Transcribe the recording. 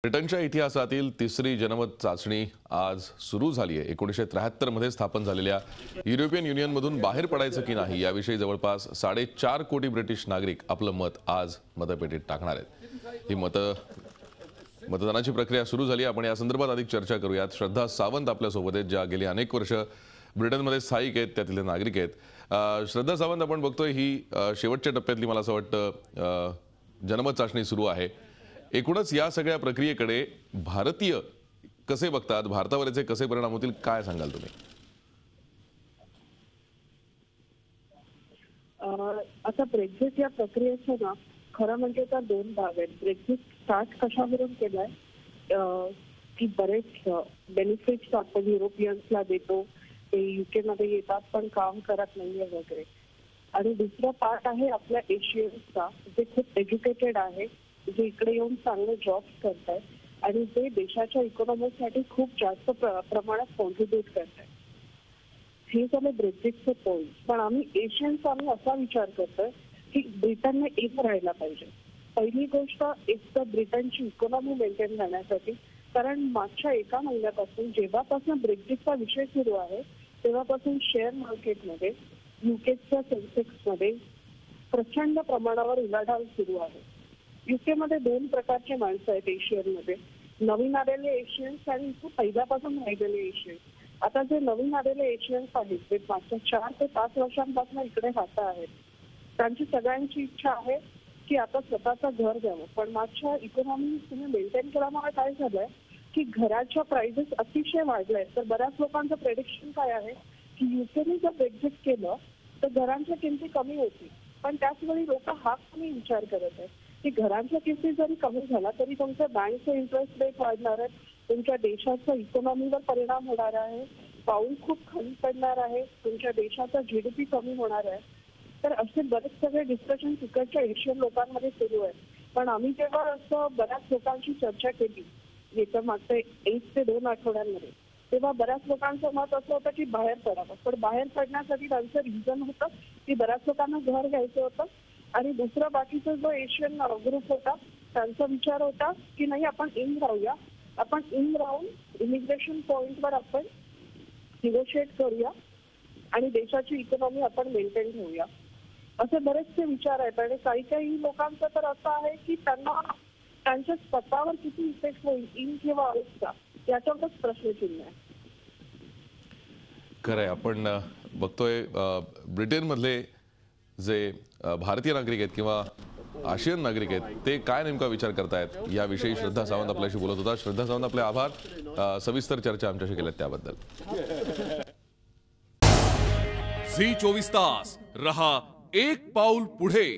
ब्रिटनच्या इतिहासातील तिसरी जनमत चाचणी आज सुरू झाली आहे। 1973 मध्ये स्थापन झालेल्या युरोपियन युनियनमधून बाहेर पडायचं की नाही याविषयी जवळपास 4.5 कोटी ब्रिटिश नागरिक आपलं मत आज मतपेटीत टाकणार आहेत। ही मतदानाची प्रक्रिया सुरू झाली। आपण या संदर्भात अधिक चर्चा करूयात। श्रद्धा सावंत आपल्या सोबत आहेत, ज्या गेली अनेक वर्ष ब्रिटनमध्ये स्थायिक आहेत, त्यातील नागरिक आहेत। श्रद्धा सावंत, आपण बघतोय ही शेवटच्या टप्प्यातली मला असं वाटतं जनमत चाचणी सुरू आहे। एकूणच या सगळ्या प्रक्रियेकडे भारतीय कसे बघतात, भारतावर याचे कसे परिणाम होतील, काय सांगाल तुम्ही? आता ब्रेक्झिट या प्रक्रियेचे ना खरं म्हणजे तर दोन भाग आहेत। ब्रेक्झिट स्टार्ट कशावरून केलाय की बरेच बेनिफिट्स आपण युरोपियन्सला देतो, ते युके मध्ये येतात पण काम करत नाहीये वगैरे। आणि दुसरा पार्ट आहे आपल्या एशियन्सचा, जे खूप एज्युकेटेड आहे, जे इकडे येऊन चांगले जॉब्स करतायत आणि ते देशाच्या इकॉनॉमीसाठी खूप जास्त प्रमाणात कॉन्ट्रीब्यूट करतायत। हे झाले ब्रेक्झिटचे पॉइंट। पण आम्ही एशियन्स असा विचार करतोय की ब्रिटनने एक राहायला पाहिजे। पहिली गोष्ट एक तर ब्रिटनची इकॉनॉमी मेंटेन करण्यासाठी, कारण मागच्या एका महिन्यापासून जेव्हापासून ब्रेक्झिटचा विषय सुरू आहे तेव्हापासून शेअर मार्केटमध्ये युकेच्या सेन्सेक्समध्ये प्रचंड प्रमाणावर उलाढाल सुरू आहे। युके मध्ये दोन प्रकारचे माणसं आहेत एशियनमध्ये, नवीन आलेले एशियन्स आणि इथे पहिल्यापासून राहिलेले एशियन्स। आता जे नवीन आलेले एशियन्स आहेत ते मागच्या 4 ते 5 वर्षांपासून इकडे राहत आहेत, त्यांची सगळ्यांची इच्छा आहे की आता स्वतःचं घर घ्यावं। पण मागच्या इकॉनॉमी तुम्ही मेंटेन केल्यामुळे काय झालंय की घराच्या प्राइसेस अतिशय वाढल्या आहेत। तर बऱ्याच लोकांचं प्रेडिक्शन काय आहे की युकेने जर ब्रेक्झिट केलं तर घरांच्या किमती कमी होतील, पण त्याचवेळी लोक हा कमी विचार करत आहेत की घरांच्या किमती जरी कमी झाला तरी तुमच्या बँकचे इंटरेस्ट रेट वाढणार आहेत, तुमच्या देशाच्या इकॉनॉमीवर परिणाम होणार आहे, पाऊल खूप खाली पडणार आहे, तुमच्या देशाचा जीडीपी कमी होणार आहे। तर असे बरेच सगळे डिस्कशन तिकडच्या एशियन लोकांमध्ये सुरू आहे। पण आम्ही जेव्हा असं बऱ्याच लोकांशी चर्चा केली येत्या मागच्या 1 ते 2 आठवड्यांमध्ये, तेव्हा बऱ्याच लोकांचं मत असं होतं की बाहेर पडावं। पण बाहेर पडण्यासाठी त्यांचं रिझन होतं की बऱ्याच लोकांना घर घ्यायचं होतं आणि दुसरा बाकीचा जो एशियन ग्रुप होता त्यांचा विचार होता की नाही आपण इन राहूया, आपण इन राहून इमिग्रेशन पॉइंटवर आपण निगोशिएट करूया आणि देशाची इकॉनॉमी आपण मेंटेन ठेवूया, असे बरेचसे विचार आहेत। आणि काही काही लोकांचं तर असं आहे की त्यांना त्यांच्या स्वतःवर किती इफेक्ट होईल इन किंवा आउटचा याच्यावरच प्रश्नचिन्ह आहे। खरंय, आपण बघतोय ब्रिटनमधले जे भारतीय नागरिक आहेत किंवा आशियन नागरिक आहेत ते काय नेमका विचार करतायत याविषयी श्रद्धा सावंत आपल्याशी बोलत होता। श्रद्धा सावंत, आपले आभार, सविस्तर चर्चा आमच्याशी केल्यात त्याबद्दल। झी 24 तास रहा एक पाऊल पुढे।